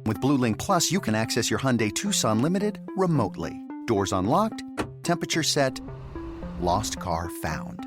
With Blue Link Plus, you can access your Hyundai Tucson Limited remotely. Doors unlocked, temperature set, lost car found.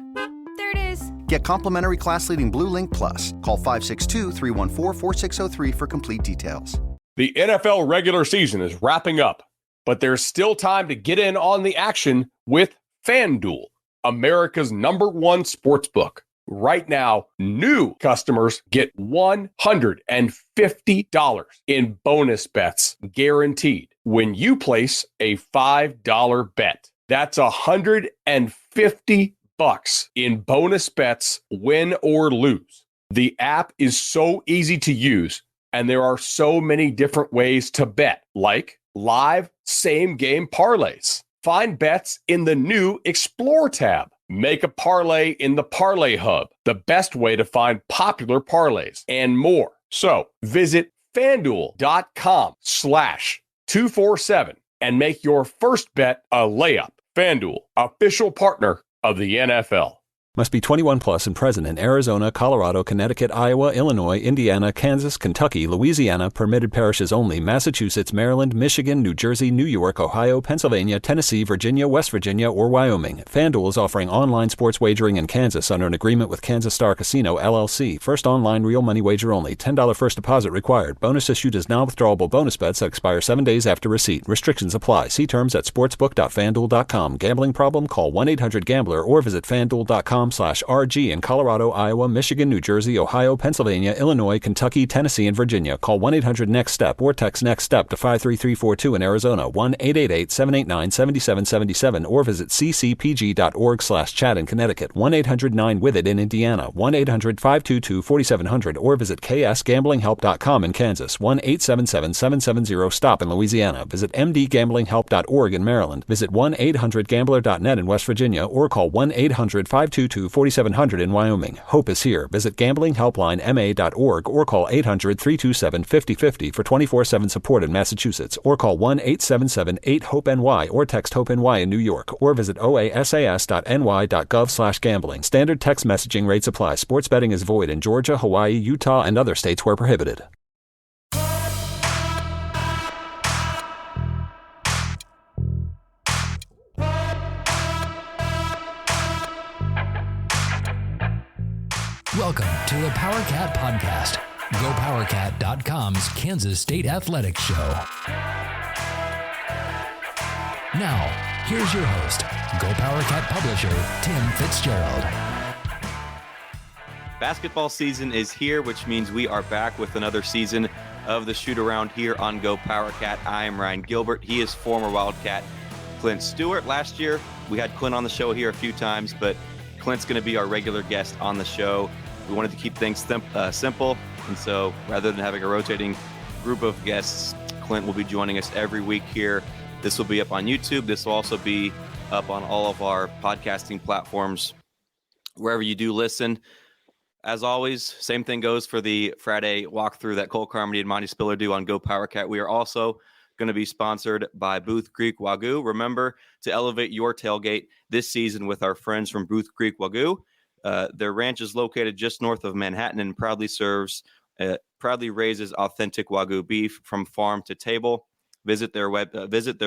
There it is. Get complimentary class-leading Blue Link Plus. Call 562-314-4603 for complete details. The NFL regular season is wrapping up, but there's still time to get in on the action with FanDuel, America's #1 sportsbook. Right now, new customers get $150 in bonus bets guaranteed when you place a $5 bet. That's $150 in bonus bets, win or lose. The app is so easy to use, and there are so many different ways to bet, like live same-game parlays. Find bets in the new Explore tab. Make a parlay in the Parlay Hub, the best way to find popular parlays, and more. So visit FanDuel.com/247 and make your first bet a layup. FanDuel, official partner of the NFL. Must be 21 plus and present in Arizona, Colorado, Connecticut, Iowa, Illinois, Indiana, Kansas, Kentucky, Louisiana, permitted parishes only, Massachusetts, Maryland, Michigan, New Jersey, New York, Ohio, Pennsylvania, Tennessee, Virginia, West Virginia, or Wyoming. FanDuel is offering online sports wagering in Kansas under an agreement with Kansas Star Casino, LLC. First online real money wager only. $10 first deposit required. Bonus issued as non-withdrawable bonus bets that expire 7 days after receipt. Restrictions apply. See terms at sportsbook.fanduel.com. Gambling problem? Call 1-800-GAMBLER or visit fanduel.com/RG in Colorado, Iowa, Michigan, New Jersey, Ohio, Pennsylvania, Illinois, Kentucky, Tennessee, and Virginia. Call 1-800-NEXT-STEP or text NEXT-STEP to 53342 in Arizona, 1-888-789-7777, or visit ccpg.org/chat in Connecticut, 1-800-9-WITH-IT in Indiana, 1-800-522-4700, or visit ksgamblinghelp.com in Kansas, 1-877-770-STOP in Louisiana. Visit mdgamblinghelp.org in Maryland. Visit 1-800-GAMBLER.net in West Virginia, or call 1-800-522-4700 in Wyoming. Hope is here. Visit gamblinghelplinema.org or call 800-327-5050 for 24/7 support in Massachusetts, or call 1-877-8-HOPE-NY or text HOPE-NY in New York, or visit oasas.ny.gov/gambling. Standard text messaging rates apply. Sports betting is void in Georgia, Hawaii, Utah, and other states where prohibited. Welcome to the PowerCat Podcast, GoPowerCat.com's Kansas State Athletics Show. Now, here's your host, GoPowerCat publisher, Tim Fitzgerald. Basketball season is here, which means we are back with another season of the shoot around here on Go PowerCat. I am Ryan Gilbert. He is former Wildcat Clint Stewart. Last year, we had Clint on the show here a few times, but Clint's going to be our regular guest on the show. We wanted to keep things simple, and so rather than having a rotating group of guests, Clint will be joining us every week here. This will be up on YouTube. This will also be up on all of our podcasting platforms, wherever you do listen. As always, same thing goes for the Friday walkthrough that Cole Carmody and Monty Spiller do on Go PowerCat. We are also going to be sponsored by Booth Creek Wagyu. Remember to elevate your tailgate this season with our friends from Booth Creek Wagyu. Their ranch is located just north of Manhattan and proudly raises authentic Wagyu beef from farm to table. Visit their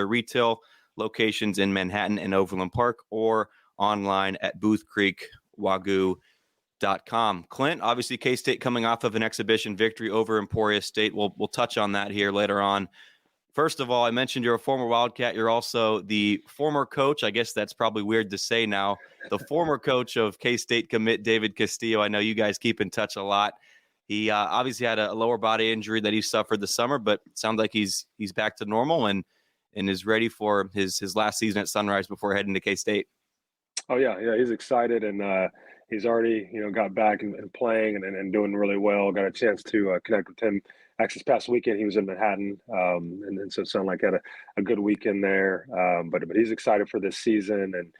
retail locations in Manhattan and Overland Park, or online at boothcreekwagyu.com. Clint, obviously K-State coming off of an exhibition victory over Emporia State. We'll touch on that here later on. First of all, I mentioned you're a former Wildcat. You're also the former coach. I guess that's probably weird to say now. The former coach of K-State commit David Castillo. I know you guys keep in touch a lot. He obviously had a lower body injury that he suffered this summer, but it sounds like he's back to normal and is ready for his last season at Sunrise before heading to K-State. Oh yeah, he's excited, and he's already got back and playing and doing really well. Got a chance to connect with him. Actually, this past weekend he was in Manhattan, and so it sounded like had a good weekend there. But he's excited for this season and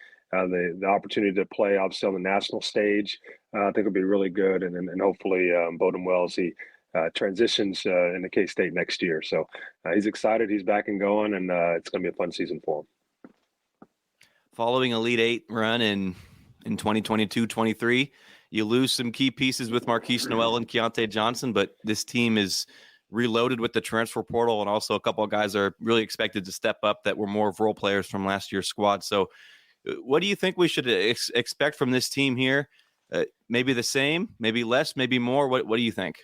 the opportunity to play obviously on the national stage. I think it'll be really good, and hopefully bode him well as he transitions into K-State next year. So he's excited. He's back and going, and it's going to be a fun season for him. Following Elite Eight run in 2022-23, you lose some key pieces with Marquise Noel and Keontae Johnson, but this team is reloaded with the transfer portal, and also a couple of guys are really expected to step up that were more of role players from last year's squad. So what do you think we should expect from this team here? Maybe the same, maybe less, maybe more. What do you think?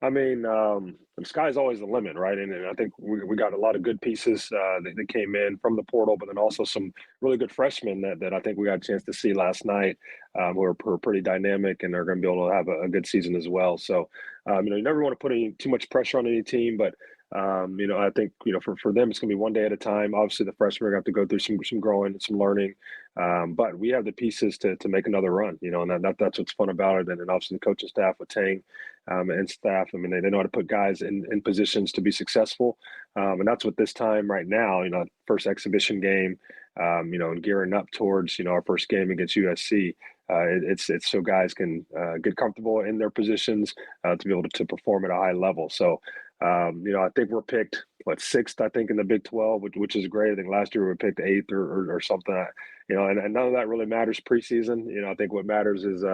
I mean, the sky's always the limit, right? And I think we got a lot of good pieces that came in from the portal, but then also some really good freshmen that I think we got a chance to see last night, who are pretty dynamic and are going to be able to have a good season as well. So, you never want to put too much pressure on any team, but I think, for them, it's going to be one day at a time. Obviously, the freshmen are going to have to go through some growing and some learning. But we have the pieces to make another run, and that's what's fun about it. And then obviously the coaching staff with Tang and staff, I mean, they know how to put guys in positions to be successful. And that's what this time right now, first exhibition game, and gearing up towards, our first game against USC. It's so guys can get comfortable in their positions to be able to perform at a high level. So, I think we're picked, sixth, I think, in the Big 12, which is great. I think last year we were picked eighth or something, and none of that really matters preseason. I think what matters is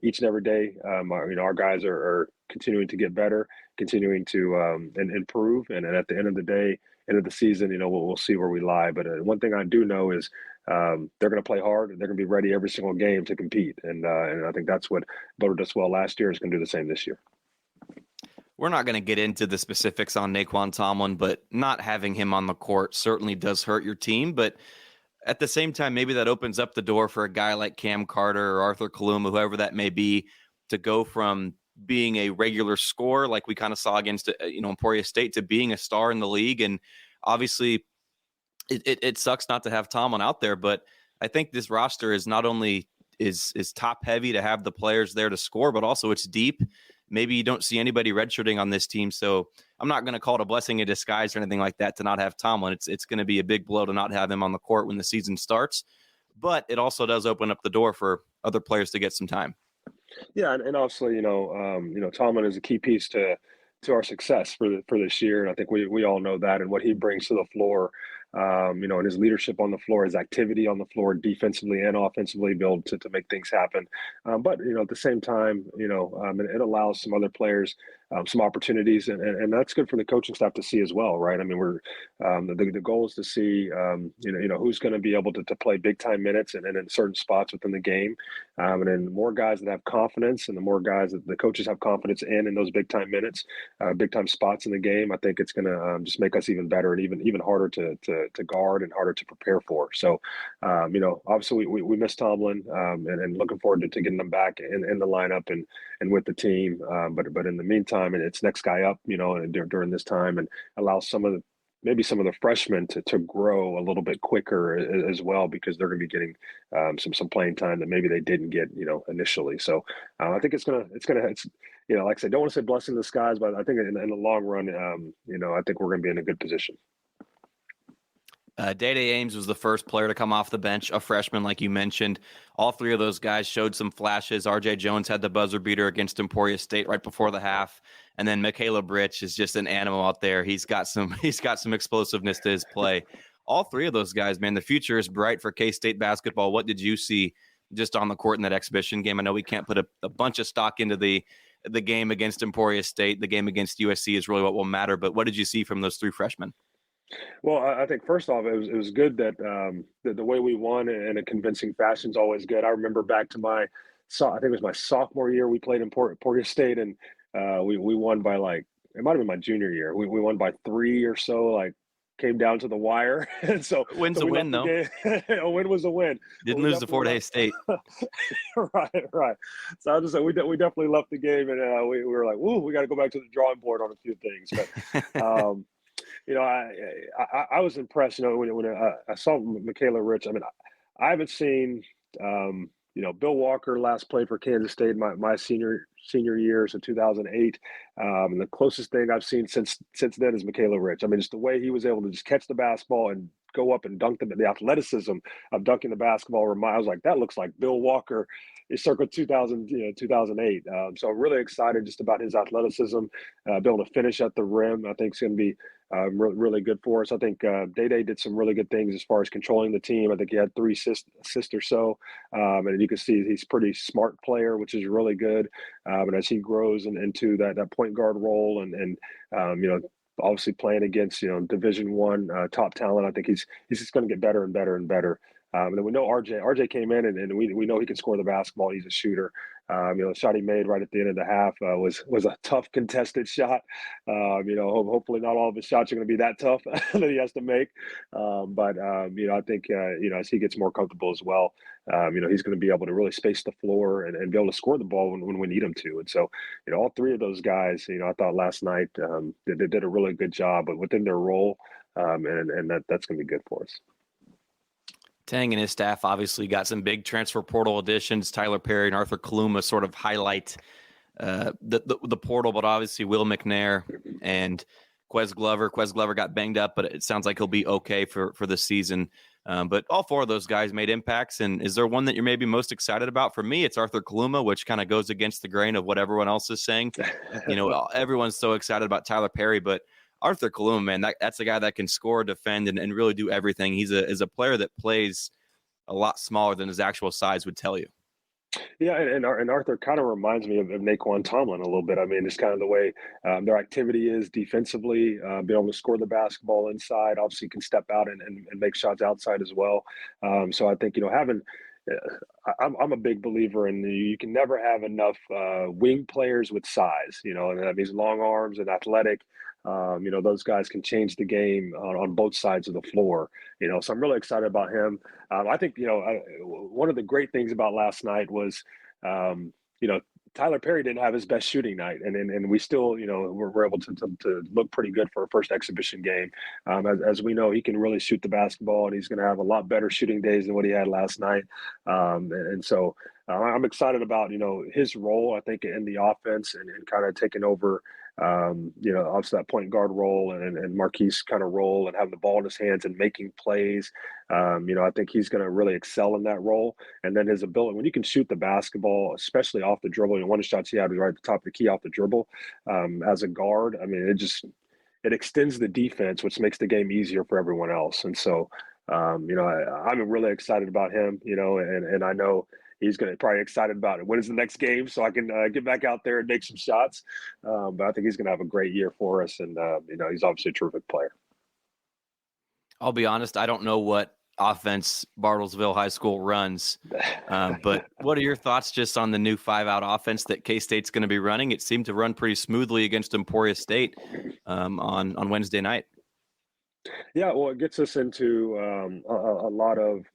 each and every day, our guys are continuing to get better, continuing to and improve. And at the end of the day, end of the season, we'll see where we lie. But one thing I do know is they're going to play hard, and they're going to be ready every single game to compete. And I think that's what voted us well last year is going to do the same this year. We're not going to get into the specifics on Naquan Tomlin, but not having him on the court certainly does hurt your team. But at the same time, maybe that opens up the door for a guy like Cam Carter or Arthur Kaluma, whoever that may be, to go from being a regular scorer like we kind of saw against Emporia State to being a star in the league. And obviously it sucks not to have Tomlin out there, but I think this roster is not only is top heavy to have the players there to score, but also it's deep. Maybe you don't see anybody redshirting on this team. So I'm not going to call it a blessing in disguise or anything like that to not have Tomlin. It's going to be a big blow to not have him on the court when the season starts. But it also does open up the door for other players to get some time. Yeah, and obviously, Tomlin is a key piece to our success for this year, and I think we all know that, and what he brings to the floor, and his leadership on the floor, his activity on the floor, defensively and offensively, be able to make things happen. But at the same time, it allows some other players some opportunities, and that's good for the coaching staff to see as well, right? I mean, we're the goal is to see who's going to be able to play big time minutes and in certain spots within the game, and then more guys that have confidence, and the more guys that the coaches have confidence in those big time minutes, big time spots in the game. I think it's going to just make us even better and even harder to guard and harder to prepare for. So, obviously we miss Tomlin, and looking forward to getting them back in the lineup and with the team. But in the meantime, and it's next guy up, during this time, and allow some of the freshmen to grow a little bit quicker as well, because they're going to be getting some playing time that maybe they didn't get, initially. So I think it's like I said, don't want to say blessing in disguise, but I think in the long run, I think we're going to be in a good position. Day-Day Ames was the first player to come off the bench, a freshman, like you mentioned. All three of those guys showed some flashes. RJ Jones had the buzzer beater against Emporia State right before the half. And then Michaela Britch is just an animal out there. He's got some explosiveness to his play. All three of those guys, man, the future is bright for K-State basketball. What did you see just on the court in that exhibition game? I know we can't put a bunch of stock into the game against Emporia State. The game against USC is really what will matter. But what did you see from those three freshmen? Well, I think first off, it was good that the way we won in a convincing fashion is always good. I remember back to I think it was my sophomore year, we played in Emporia State, and we won by it might have been my junior year. We won by 3 or so, came down to the wire. And so win's a win, though. A win was a win. Didn't lose to Fort Hays State. Right. So I just said we definitely left the game, and we were like, "Woo, we got to go back to the drawing board on a few things." But I was impressed. When I saw Michaela Rich. I mean, I haven't seen Bill Walker last played for Kansas State my senior year, so 2008. And the closest thing I've seen since then is Michaela Rich. I mean, just the way he was able to just catch the basketball and go up and dunk the athleticism of dunking the basketball. I was like, that looks like Bill Walker is circa 2008. So I'm really excited just about his athleticism, be able to finish at the rim. I think it's going to be really good for us. I think Day did some really good things as far as controlling the team. I think he had 3 assists or so, and you can see he's a pretty smart player, which is really good. And as he grows into that point guard role, and obviously playing against Division One top talent, I think he's just going to get better and better and better. And then we know RJ came in, and we know he can score the basketball. He's a shooter. The shot he made right at the end of the half was a tough contested shot. Hopefully not all of his shots are going to be that tough that he has to make. But I think as he gets more comfortable as well, he's going to be able to really space the floor and be able to score the ball when we need him to. And so, all 3 of those guys, I thought last night they did a really good job within their role, and that's going to be good for us. Tang and his staff obviously got some big transfer portal additions. Tyler Perry and Arthur Kaluma sort of highlight the portal, but obviously Will McNair and Quez Glover. Quez Glover got banged up, but it sounds like he'll be okay for the season. But all 4 of those guys made impacts. And is there one that you're maybe most excited about? For me, it's Arthur Kaluma, which kind of goes against the grain of what everyone else is saying. Everyone's so excited about Tyler Perry, but Arthur Kaluma, man, that's a guy that can score, defend, and really do everything. He's a player that plays a lot smaller than his actual size would tell you. Yeah, and Arthur kind of reminds me of Naquan Tomlin a little bit. I mean, it's kind of the way their activity is defensively, being able to score the basketball inside, obviously can step out and make shots outside as well. So I think, having I'm a big believer in you can never have enough wing players with size, and that means long arms and athletic. Those guys can change the game on both sides of the floor, so I'm really excited about him. I think, one of the great things about last night was, Tyler Perry didn't have his best shooting night, and we still, we're able to look pretty good for a first exhibition game. As we know, he can really shoot the basketball, and he's going to have a lot better shooting days than what he had last night. So I'm excited about, his role, I think, in the offense and kind of taking over, obviously that point guard role and Marquise kind of role and having the ball in his hands and making plays. I think he's going to really excel in that role. And then his ability, when you can shoot the basketball, especially off the dribble, one of the shots he had was right at the top of the key off the dribble as a guard. I mean, it extends the defense, which makes the game easier for everyone else. And so, I'm really excited about him, and I know he's going to probably excited about it. When is the next game so I can get back out there and make some shots? But I think he's going to have a great year for us. And, he's obviously a terrific player. I'll be honest, I don't know what offense Bartlesville High School runs. But what are your thoughts just on the new 5-out offense that K-State's going to be running? It seemed to run pretty smoothly against Emporia State on Wednesday night. Yeah, well, it gets us into a lot of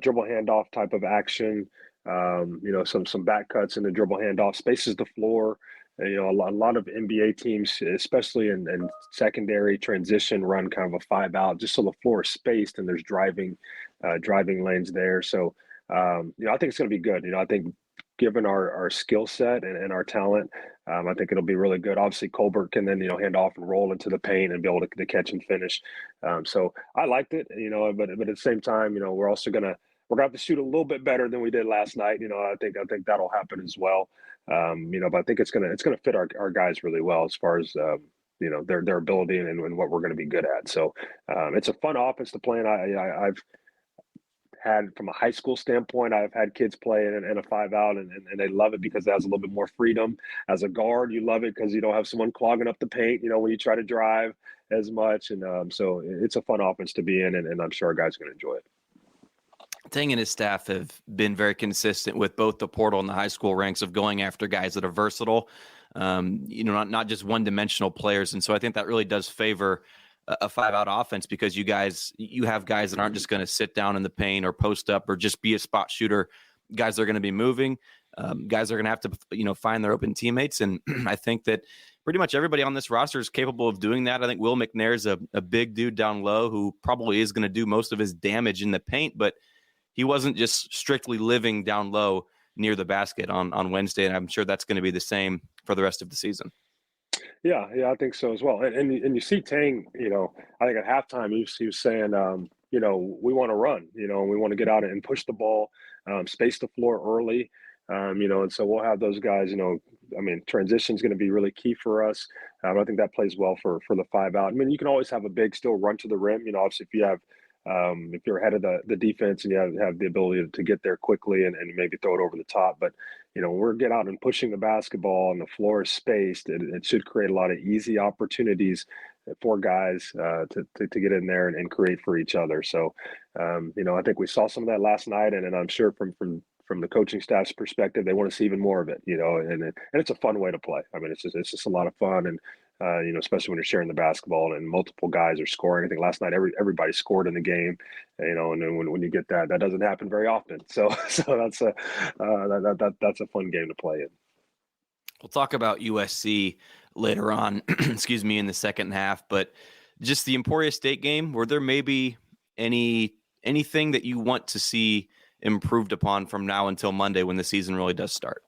dribble handoff type of action. Some back cuts in the dribble handoff, spaces the floor. A lot of NBA teams, especially in secondary transition, run kind of a 5-out just so the floor is spaced and there's driving lanes there. So, I think it's going to be good. I think given our skill set and our talent, I think it'll be really good. Obviously, Colbert can then, hand off and roll into the paint and be able to catch and finish. So I liked it, but at the same time, we're also going to have to shoot a little bit better than we did last night. I think that'll happen as well. But I think it's gonna fit our guys really well as far as their ability and what we're going to be good at. So it's a fun offense to play. And I've had, from a high school standpoint, I've had kids play in a 5-out and they love it because it has a little bit more freedom. As a guard, you love it because you don't have someone clogging up the paint, when you try to drive as much. And so it's a fun offense to be in, and I'm sure our guys are going to enjoy it. Tang and his staff have been very consistent with both the portal and the high school ranks of going after guys that are versatile, not just one-dimensional players. And so I think that really does favor a 5-out offense because you have guys that aren't just going to sit down in the paint or post up or just be a spot shooter. Guys are going to be moving. Guys are going to have to, find their open teammates. And I think that pretty much everybody on this roster is capable of doing that. I think Will McNair is a big dude down low who probably is going to do most of his damage in the paint, but he wasn't just strictly living down low near the basket on Wednesday, and I'm sure that's going to be the same for the rest of the season. Yeah, I think so as well. And you see Tang, I think at halftime he was saying, we want to run, and we want to get out and push the ball, space the floor early, and so we'll have those guys, I mean, transition is going to be really key for us. I think that plays well for the 5 out. I mean, you can always have a big still run to the rim. You know, obviously if you're ahead of the defense and you have the ability to get there quickly and maybe throw it over the top. But, you know, when we're getting out and pushing the basketball and the floor is spaced, it should create a lot of easy opportunities for guys to get in there and create for each other. So, you know, I think we saw some of that last night, and I'm sure from the coaching staff's perspective, they want to see even more of it, you know, and it's a fun way to play. I mean, it's just a lot of fun. And, you know, especially when you're sharing the basketball and multiple guys are scoring. I think last night everybody scored in the game, you know, and then when you get that doesn't happen very often. So that's that's a fun game to play in. We'll talk about USC later on, excuse me, in the second half, but just the Emporia State game, were there maybe anything that you want to see improved upon from now until Monday when the season really does start?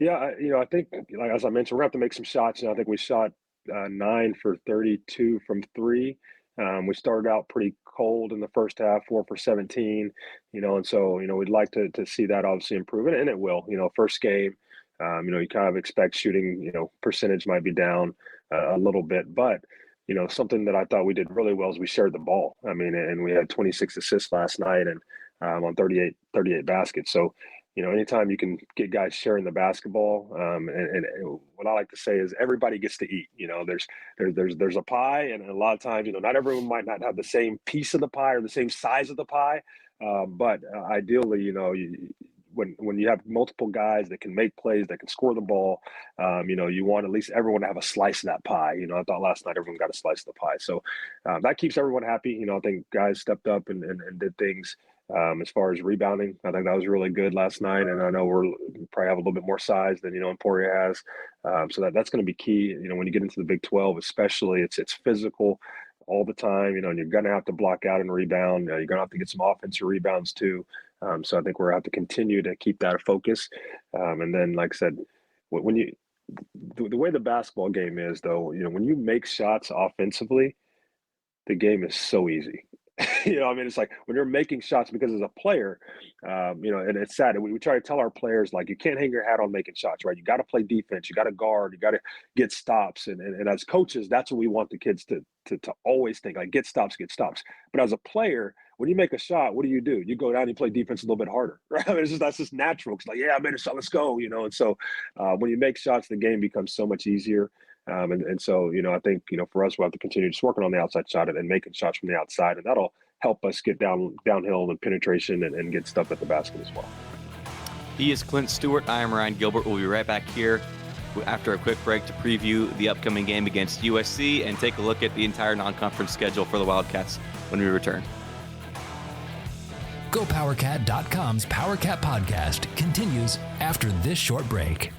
Yeah, you know, I think, like as I mentioned, we're gonna have to make some shots. You know, I think we shot 9 for 32 from three. We started out pretty cold in the first half, 4 for 17. You know, and so you know we'd like to see that obviously improve, and it will. You know, first game, you know, you kind of expect shooting, you know, percentage might be down a little bit, but you know, something that I thought we did really well is we shared the ball. I mean, and we had 26 assists last night and on 38 baskets. So you know, anytime you can get guys sharing the basketball, and what I like to say is everybody gets to eat. You know, there's a pie, and a lot of times, you know, not everyone might not have the same piece of the pie or the same size of the pie, but ideally, you know, when you have multiple guys that can make plays, that can score the ball, you know, you want at least everyone to have a slice of that pie. You know, I thought last night everyone got a slice of the pie, so that keeps everyone happy. You know, I think guys stepped up and did things. As far as rebounding, I think that was really good last night, and I know we probably have a little bit more size than, you know, Emporia has, so that's going to be key. You know, when you get into the Big 12, especially, it's physical all the time. You know, and you're going to have to block out and rebound. You're going to have to get some offensive rebounds too. So I think we're going to have to continue to keep that a focus. And then, like I said, when you the way the basketball game is, though, you know, when you make shots offensively, the game is so easy. You know, I mean, it's like when you're making shots, because as a player, you know, and it's sad. We try to tell our players, like, you can't hang your hat on making shots, right? You got to play defense. You got to guard. You got to get stops. And as coaches, that's what we want the kids to always think, like, get stops, get stops. But as a player, when you make a shot, what do? You go down and you play defense a little bit harder, right? I mean, that's just natural. It's like, yeah, I made a shot, let's go, you know. And so when you make shots, the game becomes so much easier. And so, you know, I think, you know, for us, we'll have to continue just working on the outside shot and making shots from the outside, and that'll help us get downhill and penetration and get stuff at the basket as well. He is Clint Stewart. I am Ryan Gilbert. We'll be right back here after a quick break to preview the upcoming game against USC and take a look at the entire non-conference schedule for the Wildcats when we return. GoPowerCat.com's PowerCat podcast continues after this short break.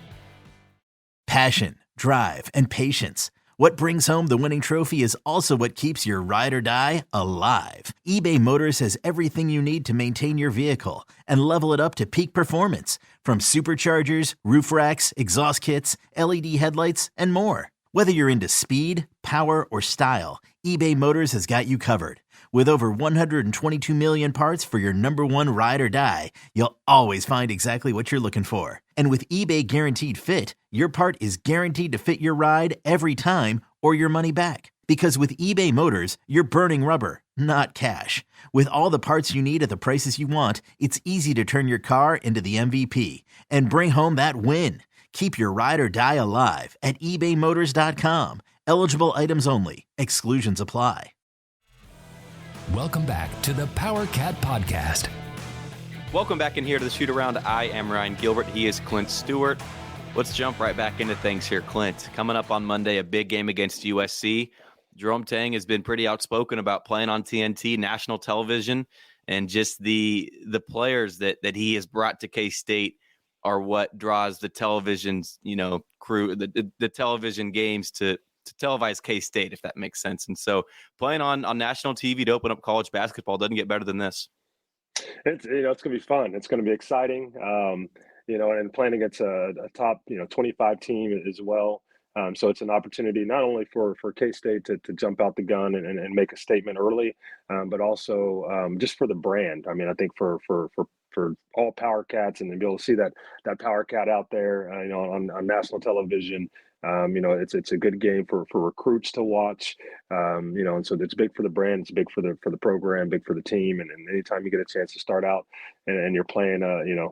Passion, drive, and patience. What brings home the winning trophy is also what keeps your ride or die alive. eBay Motors has everything you need to maintain your vehicle and level it up to peak performance, from superchargers, roof racks, exhaust kits, LED headlights, and more. Whether you're into speed, power, or style, eBay Motors has got you covered. With over 122 million parts for your number one ride or die, you'll always find exactly what you're looking for. And with eBay Guaranteed Fit, your part is guaranteed to fit your ride every time or your money back. Because with eBay Motors, you're burning rubber, not cash. With all the parts you need at the prices you want, it's easy to turn your car into the MVP and bring home that win. Keep your ride or die alive at ebaymotors.com. Eligible items only. Exclusions apply. Welcome back to the PowerCat podcast. Welcome back in here to the shoot around. I am Ryan Gilbert. He is Clint Stewart. Let's jump right back into things here, Clint. Coming up on Monday, a big game against USC. Jerome Tang has been pretty outspoken about playing on TNT, national television, and just the players that he has brought to K-State are what draws the television's, you know, crew, the television games to televise K-State, if that makes sense. And so playing on national TV to open up college basketball doesn't get better than this. It's, you know, it's going to be fun. It's going to be exciting. You know, and playing against a top, you know, 25 team as well. So it's an opportunity not only for K-State to jump out the gun and make a statement early, but also just for the brand. I mean, I think for for all Power Cats and then be able to see that Power Cat out there, on national television. It's a good game for recruits to watch. And so it's big for the brand, it's big for the program, big for the team. And anytime you get a chance to start out and you're playing,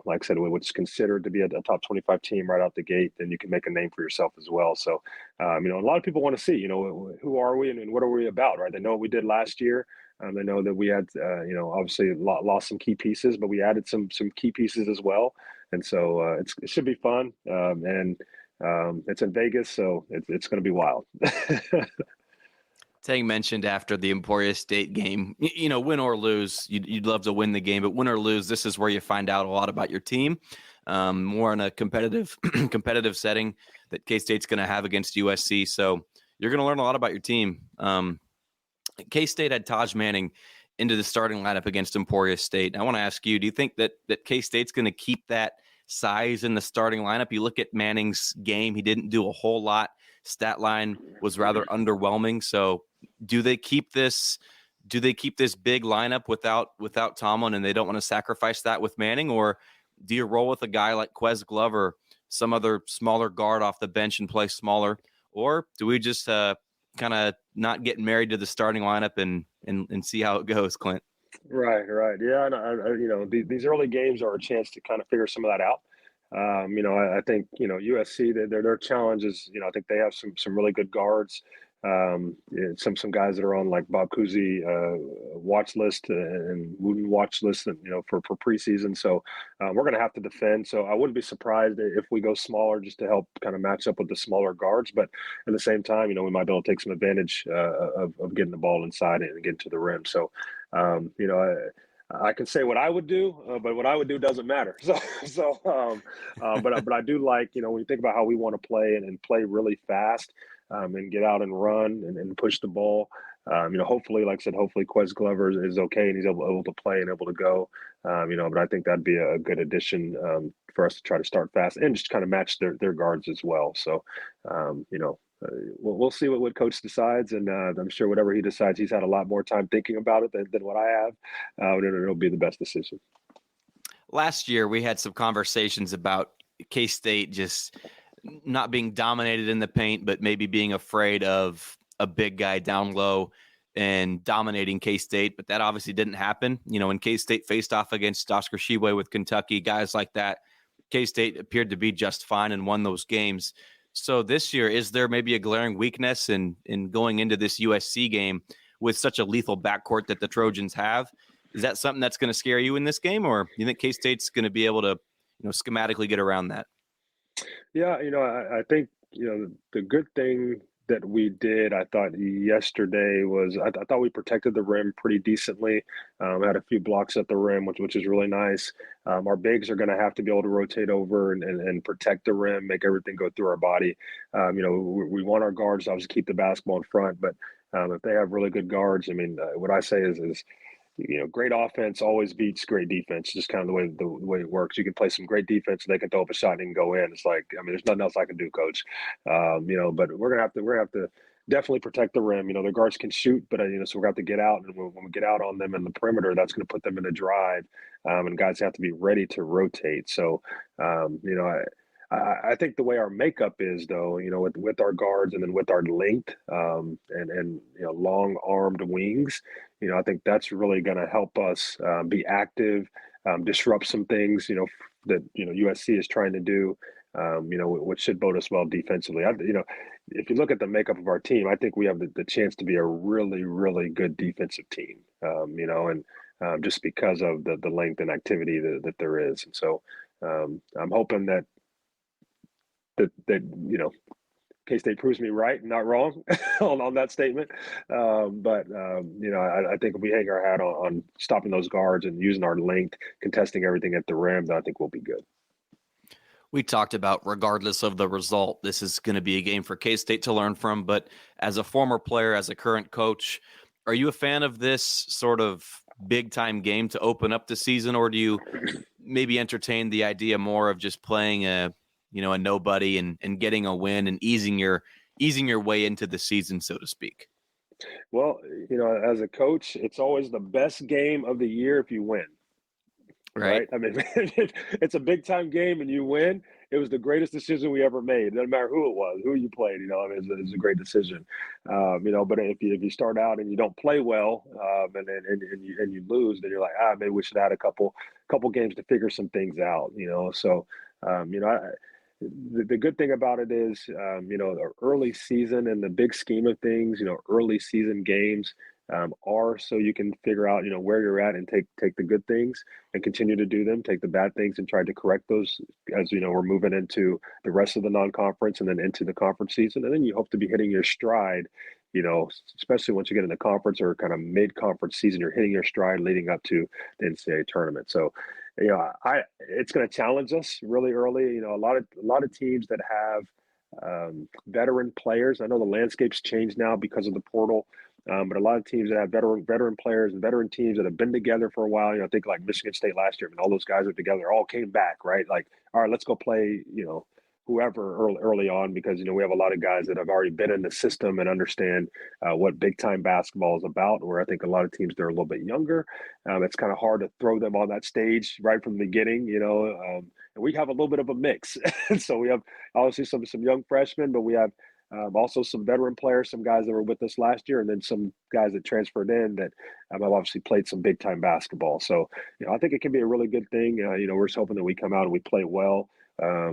like I said, what's considered to be a top 25 team right out the gate, then you can make a name for yourself as well. So, a lot of people want to see, who are we and what are we about, right? They know what we did last year. They know that we had, obviously lost some key pieces, but we added some key pieces as well. And so it should be fun. It's in Vegas, so it's going to be wild. Tang mentioned after the Emporia State game, win or lose, you'd love to win the game, but win or lose, this is where you find out a lot about your team, more in a competitive setting that K-State's going to have against USC. So you're going to learn a lot about your team. K-State had Taj Manning into the starting lineup against Emporia State. I want to ask you, do you think that K-State's going to keep that size in the starting lineup? You look at Manning's game, he didn't do a whole lot. Stat line was rather underwhelming. So do they keep this big lineup without Tomlin, and they don't want to sacrifice that with Manning? Or do you roll with a guy like Quez Glover, some other smaller guard off the bench and play smaller? Or do we just kind of not get married to the starting lineup and see how it goes, Clint? Right. Yeah, and these early games are a chance to kind of figure some of that out. I think USC, their challenge is, I think they have some really good guards. Some guys that are on like Bob Cousy watch list and Wooden watch list, for preseason. So we're going to have to defend. So I wouldn't be surprised if we go smaller just to help kind of match up with the smaller guards. But at the same time, we might be able to take some advantage of getting the ball inside and getting to the rim. So, I can say what I would do, but what I would do doesn't matter. But I do like, when you think about how we want to play and play really fast and get out and run and push the ball. Hopefully, like I said, hopefully Quez Glover is okay and he's able to play and able to go. But I think that'd be a good addition for us to try to start fast and just kind of match their guards as well. So, we'll see what coach decides, and I'm sure whatever he decides, he's had a lot more time thinking about it than what I have. It'll be the best decision. Last year, we had some conversations about K-State just not being dominated in the paint, but maybe being afraid of a big guy down low and dominating K-State. But that obviously didn't happen. When K-State faced off against Oscar Tshiebwe with Kentucky, guys like that, K-State appeared to be just fine and won those games. So this year, is there maybe a glaring weakness in going into this USC game with such a lethal backcourt that the Trojans have? Is that something that's going to scare you in this game, or you think K-State's going to be able to, schematically get around that? Yeah, I think, the good thing that we did, I thought yesterday was I thought we protected the rim pretty decently. Had a few blocks at the rim, which is really nice. Our bigs are going to have to be able to rotate over and protect the rim, make everything go through our body. We want our guards to obviously keep the basketball in front, but if they have really good guards, what I say is great offense always beats great defense. Just kind of the way it works. You can play some great defense, and they can throw up a shot and go in. It's like, there's nothing else I can do, coach. But we're gonna have to definitely protect the rim. The guards can shoot, but so we're gonna have to get out, and when we get out on them in the perimeter, that's gonna put them in a drive, and guys have to be ready to rotate. So, I think the way our makeup is, though, with our guards and then with our length and long armed wings, I think that's really going to help us be active, disrupt some things, that USC is trying to do, which should bode us well defensively. If you look at the makeup of our team, I think we have the chance to be a really, really good defensive team, and just because of the length and activity that there is. And so I'm hoping that K-State proves me right, not wrong on that statement. But I think if we hang our hat on stopping those guards and using our length, contesting everything at the rim, then I think we'll be good. We talked about, regardless of the result, this is going to be a game for K-State to learn from. But as a former player, as a current coach, are you a fan of this sort of big-time game to open up the season, or do you maybe entertain the idea more of just playing a nobody and getting a win and easing your way into the season, so to speak? Well, as a coach, it's always the best game of the year if you win. right? I mean, it's a big time game and you win. It was the greatest decision we ever made. Doesn't matter who it was, who you played. I mean, it's a great decision. But if you start out and you don't play well, and you lose, then you're like, maybe we should add a couple games to figure some things out. So the good thing about it is, the early season and the big scheme of things, early season games are so you can figure out, where you're at and take the good things and continue to do them, take the bad things and try to correct those as, we're moving into the rest of the non-conference and then into the conference season. And then you hope to be hitting your stride, especially once you get in the conference or kind of mid-conference season, you're hitting your stride leading up to the NCAA tournament. So, it's going to challenge us really early. A lot of teams that have veteran players. I know the landscape's changed now because of the portal, but a lot of teams that have veteran players and veteran teams that have been together for a while. I think like Michigan State last year. I mean, all those guys are together, all came back, right? Like, all right, let's go play. Whoever early on, because we have a lot of guys that have already been in the system and understand what big time basketball is about. Where I think a lot of teams, they're a little bit younger. It's kind of hard to throw them on that stage right from the beginning, and we have a little bit of a mix. So we have obviously some young freshmen, but we have also some veteran players, some guys that were with us last year, and then some guys that transferred in that have obviously played some big time basketball. So I think it can be a really good thing. We're just hoping that we come out and we play well. Where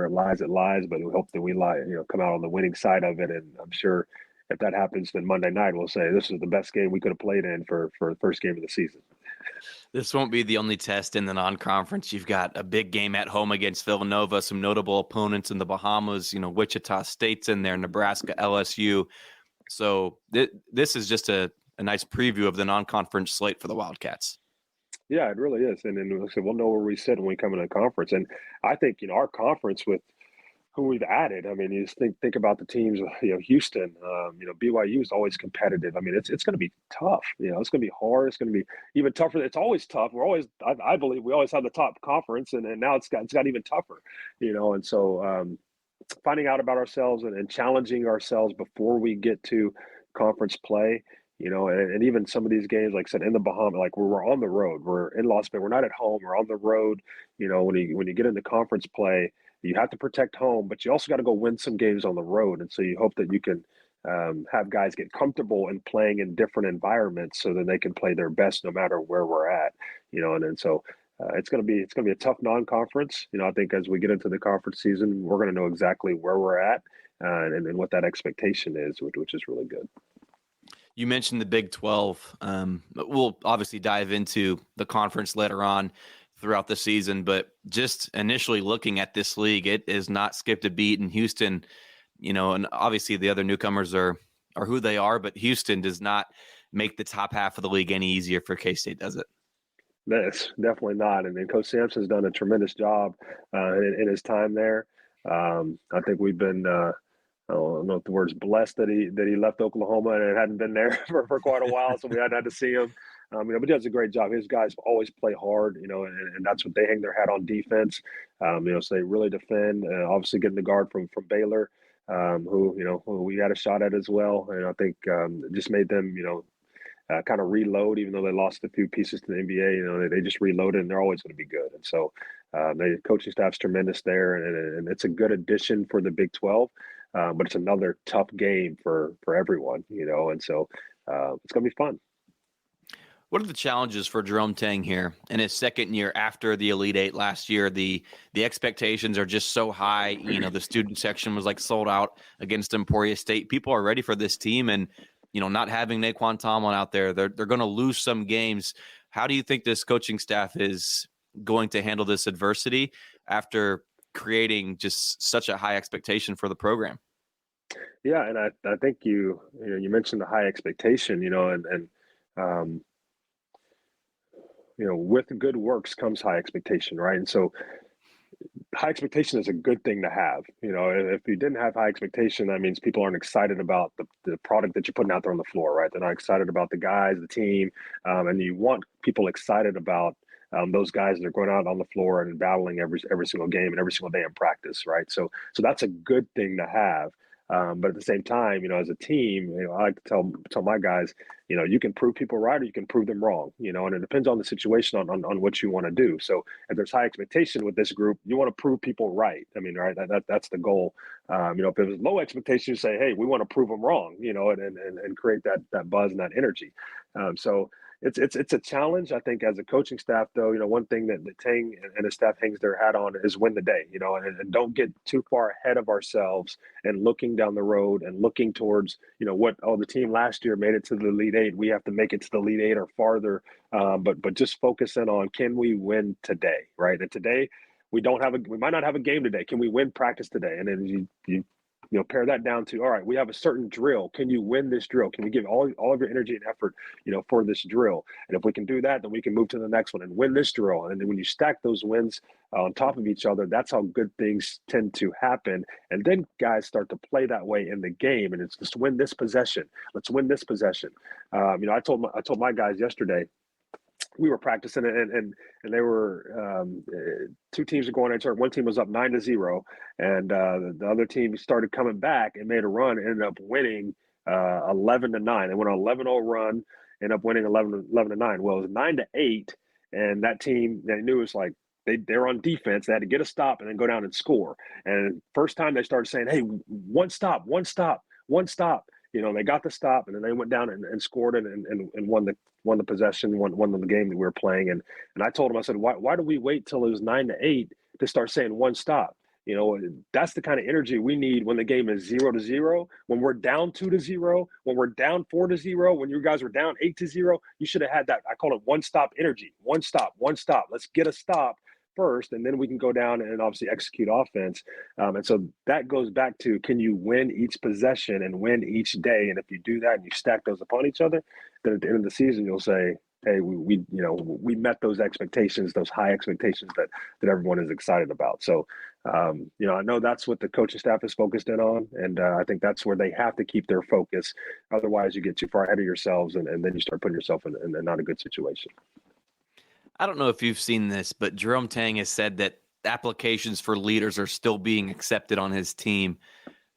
it lies, but we hope that we come out on the winning side of it. And I'm sure if that happens, then Monday night we'll say this is the best game we could have played in for the first game of the season. This won't be the only test in the non-conference. You've got a big game at home against Villanova, some notable opponents in the Bahamas, Wichita State's in there, Nebraska, LSU. So this is just a nice preview of the non-conference slate for the Wildcats. Yeah, it really is. And then we'll know where we sit when we come into the conference. And I think, our conference with who we've added, I mean, you just think about the teams, Houston, BYU is always competitive. I mean, it's going to be tough. It's going to be hard. It's going to be even tougher. It's always tough. We're always, I believe we always have the top conference and now it's got even tougher, and so finding out about ourselves and challenging ourselves before we get to conference play. And even some of these games, like I said, in the Bahamas, like we're on the road, we're in Las Vegas, we're not at home, we're on the road. When you get into conference play, you have to protect home, but you also got to go win some games on the road. And so you hope that you can have guys get comfortable in playing in different environments so that they can play their best no matter where we're at. So it's going to be a tough non-conference. I think as we get into the conference season, we're going to know exactly where we're at and what that expectation is, which is really good. You mentioned the Big 12. We'll obviously dive into the conference later on throughout the season, but just initially looking at this league, it is not skipped a beat in Houston, and obviously the other newcomers are who they are, but Houston does not make the top half of the league any easier for K-State, does it? It's definitely not. And Coach Sampson's done a tremendous job in his time there. I think we've been I don't know if the word's blessed that he left Oklahoma and hadn't been there for quite a while, so we had to see him. But he does a great job. His guys always play hard, and that's what they hang their hat on defense. So they really defend. Obviously, getting the guard from Baylor, who we had a shot at as well, and I think just made them kind of reload, even though they lost a few pieces to the NBA. They just reloaded, and they're always going to be good. And so the coaching staff's tremendous there, and it's a good addition for the Big 12. But it's another tough game for everyone, and so it's going to be fun. What are the challenges for Jerome Tang here in his second year after the Elite Eight last year? The expectations are just so high. The student section was like sold out against Emporia State. People are ready for this team, and not having Naquan Tomlin out there, they're going to lose some games. How do you think this coaching staff is going to handle this adversity after creating just such a high expectation for the program? Yeah, and I think you mentioned the high expectation, with good works comes high expectation, right? And so high expectation is a good thing to have. If you didn't have high expectation, that means people aren't excited about the product that you're putting out there on the floor, right? They're not excited about the guys, the team, and you want people excited about those guys that are going out on the floor and battling every single game and every single day in practice, right? So that's a good thing to have. But at the same time, as a team, I like to tell my guys, you can prove people right or you can prove them wrong, and it depends on the situation on what you want to do. So if there's high expectation with this group, you want to prove people right. I mean, right, that's the goal. If it was low expectation, you say, hey, we want to prove them wrong, and create that buzz and that energy. So it's a challenge, I think, as a coaching staff, though. One thing that Tang and his staff hangs their hat on is win the day, and don't get too far ahead of ourselves and looking down the road and looking towards, the team last year made it to the Elite Eight. We have to make it to the Elite Eight or farther. But just focusing on, can we win today, right? And today we might not have a game today. Can we win practice today? And then you pare that down to, all right, we have a certain drill. Can you win this drill? Can we give all of your energy and effort, for this drill? And if we can do that, then we can move to the next one and win this drill. And then when you stack those wins on top of each other, that's how good things tend to happen. And then guys start to play that way in the game. And it's just win this possession. Let's win this possession. I told my guys yesterday, we were practicing and they were two teams were going into it. One team was up 9-0, and the other team started coming back and made a run and ended up winning 11-9. They went on an 11-0 run, ended up winning 11-9. Well, it was 9-8, and that team, they knew it was like they were on defense. They had to get a stop and then go down and score. And first time they started saying, hey, one stop. They got the stop, and then they went down and scored it and won the possession, won the game that we were playing. And I told them, I said, why do we wait till it was 9-8 to start saying one stop? That's the kind of energy we need when the game is 0-0, when we're down 2-0, when we're down 4-0, when you guys were down 8-0. You should have had that. I call it one stop energy. One stop. Let's get a stop first, and then we can go down and obviously execute offense. And so that goes back to, can you win each possession and win each day? And if you do that and you stack those upon each other, then at the end of the season, you'll say, hey, we met those expectations, those high expectations that everyone is excited about. So, I know that's what the coaching staff is focused in on. And I think that's where they have to keep their focus. Otherwise, you get too far ahead of yourselves and then you start putting yourself in not a good situation. I don't know if you've seen this, but Jerome Tang has said that applications for leaders are still being accepted on his team.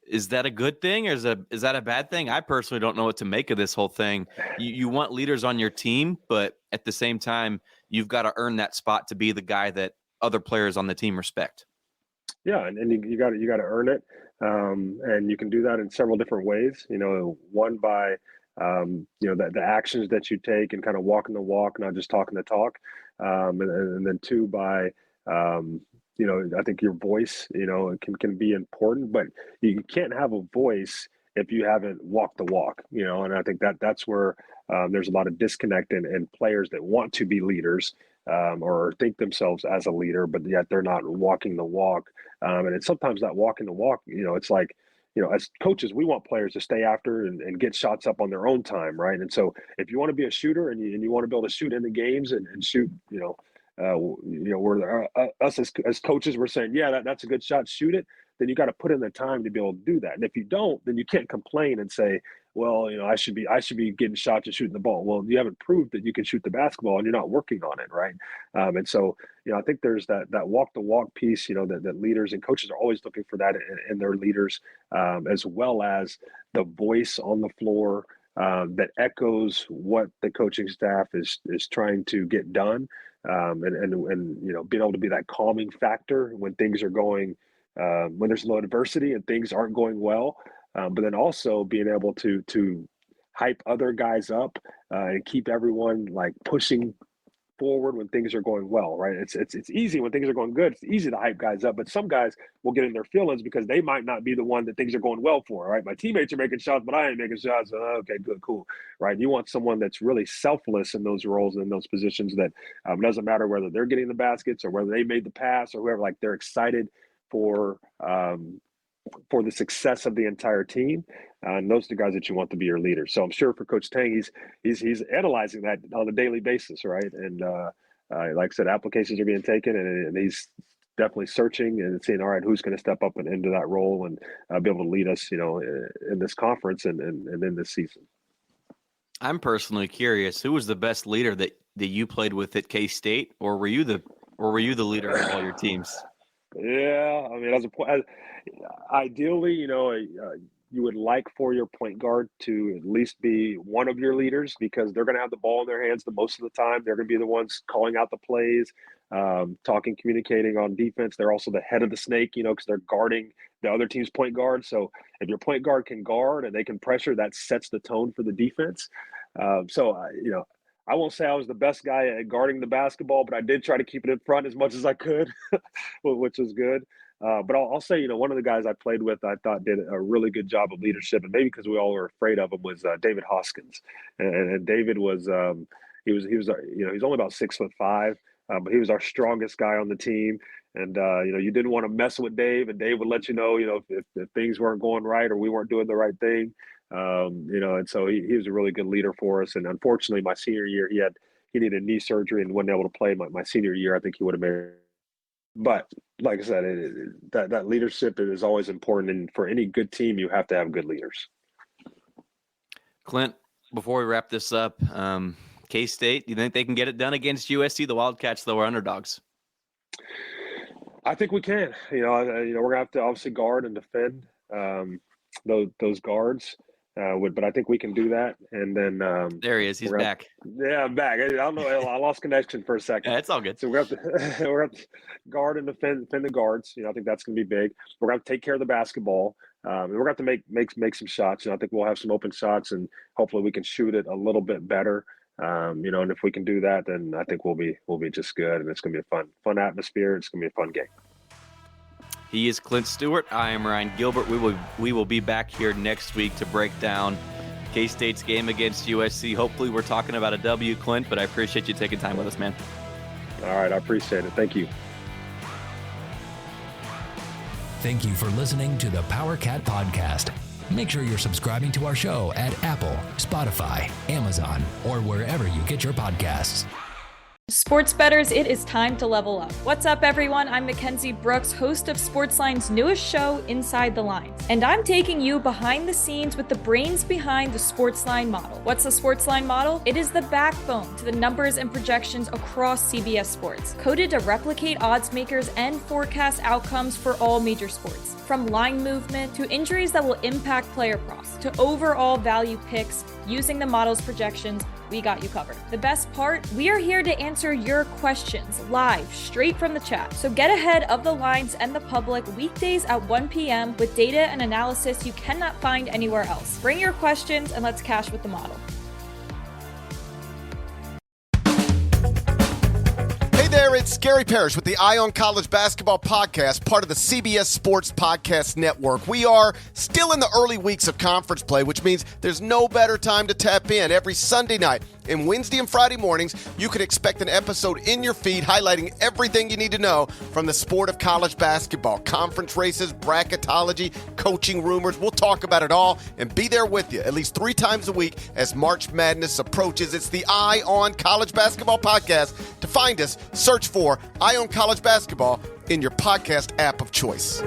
Is that a good thing, or is that a bad thing? I personally don't know what to make of this whole thing. You want leaders on your team, but at the same time, you've got to earn that spot to be the guy that other players on the team respect. Yeah, and you got to earn it, and you can do that in several different ways. One by the actions that you take and kind of walking the walk, not just talking the talk, and then two by I think your voice can be important, but you can't have a voice if you haven't walked the walk. And I think that's where there's a lot of disconnect in players that want to be leaders or think themselves as a leader, but yet they're not walking the walk. And it's sometimes that walking the walk, it's like, as coaches, we want players to stay after and get shots up on their own time, right? And so if you want to be a shooter and you want to be able to shoot in the games and shoot, we're us as coaches, we're saying, yeah, that's a good shot, shoot it. Then you got to put in the time to be able to do that. And if you don't, then you can't complain and say, well, I should be getting shots and shooting the ball. Well, you haven't proved that you can shoot the basketball and you're not working on it, right? And so, I think there's that walk the walk piece, that leaders and coaches are always looking for that in their leaders, as well as the voice on the floor that echoes what the coaching staff is trying to get done, and being able to be that calming factor when things are going, when there's low adversity and things aren't going well. But then also being able to hype other guys up and keep everyone like pushing forward when things are going well, right? It's easy when things are going good. It's easy to hype guys up, but some guys will get in their feelings because they might not be the one that things are going well for, right? My teammates are making shots, but I ain't making shots. Okay, good, cool, right? You want someone that's really selfless in those roles and in those positions that doesn't matter whether they're getting the baskets or whether they made the pass or whoever, like they're excited for the success of the entire team. And those are the guys that you want to be your leaders. So I'm sure for Coach Tang, he's analyzing that on a daily basis, right? And like I said, applications are being taken, and he's definitely searching and seeing, all right, who's going to step up and into that role and be able to lead us, in this conference and in this season. I'm personally curious, who was the best leader that you played with at K-State, or were you the leader of all your teams? Yeah, I mean, ideally, you would like for your point guard to at least be one of your leaders, because they're going to have the ball in their hands the most of the time. They're going to be the ones calling out the plays, talking, communicating on defense. They're also the head of the snake, because they're guarding the other team's point guard. So if your point guard can guard and they can pressure, that sets the tone for the defense. I won't say I was the best guy at guarding the basketball, but I did try to keep it in front as much as I could, which was good. But I'll say, one of the guys I played with, I thought did a really good job of leadership, and maybe because we all were afraid of him, was David Hoskins. And David was, he's only about 6'5", but he was our strongest guy on the team. And you didn't want to mess with Dave, and Dave would let you know, if things weren't going right or we weren't doing the right thing. And so he was a really good leader for us. And unfortunately, my senior year, he needed knee surgery and wasn't able to play my senior year. I think he would have made. But like I said, that leadership is always important, and for any good team, you have to have good leaders. Clint, before we wrap this up, K-State, do you think they can get it done against USC? The Wildcats, though, are underdogs. I think we can. We're gonna have to obviously guard and defend those guards. But I think we can do that. And then there he is. He's back. Yeah, I'm back. I don't know. I lost connection for a second. Yeah, it's all good. So we're going to guard and defend the guards. I think that's going to be big. We're going to take care of the basketball. And we're going to have to make some shots. I think we'll have some open shots, and hopefully we can shoot it a little bit better. And if we can do that, then I think we'll be just good, and it's going to be a fun atmosphere. It's going to be a fun game. He is Clint Stewart. I am Ryan Gilbert. We will be back here next week to break down K-State's game against USC. Hopefully we're talking about a W, Clint, but I appreciate you taking time with us, man. All right, I appreciate it. Thank you. Thank you for listening to the Power Cat Podcast. Make sure you're subscribing to our show at Apple, Spotify, Amazon, or wherever you get your podcasts. Sports bettors, it is time to level up. What's up, everyone? I'm Mackenzie Brooks, host of Sportsline's newest show, Inside the Lines. And I'm taking you behind the scenes with the brains behind the Sportsline model. What's the Sportsline model? It is the backbone to the numbers and projections across CBS Sports, coded to replicate odds makers and forecast outcomes for all major sports. From line movement to injuries that will impact player props to overall value picks, using the model's projections, we got you covered. The best part, we are here to answer your questions live, straight from the chat. So get ahead of the lines and the public weekdays at 1 p.m. with data and analysis you cannot find anywhere else. Bring your questions and let's cash with the model. Hey there, it's Gary Parrish with the Eye on College Basketball Podcast, part of the CBS Sports Podcast Network. We are still in the early weeks of conference play, which means there's no better time to tap in. Every Sunday night and Wednesday and Friday mornings, you can expect an episode in your feed highlighting everything you need to know from the sport of college basketball. Conference races, bracketology, coaching rumors. We'll talk about it all and be there with you at least 3 times a week as March Madness approaches. It's the Eye on College Basketball Podcast. To find us, search for Eye on College Basketball in your podcast app of choice.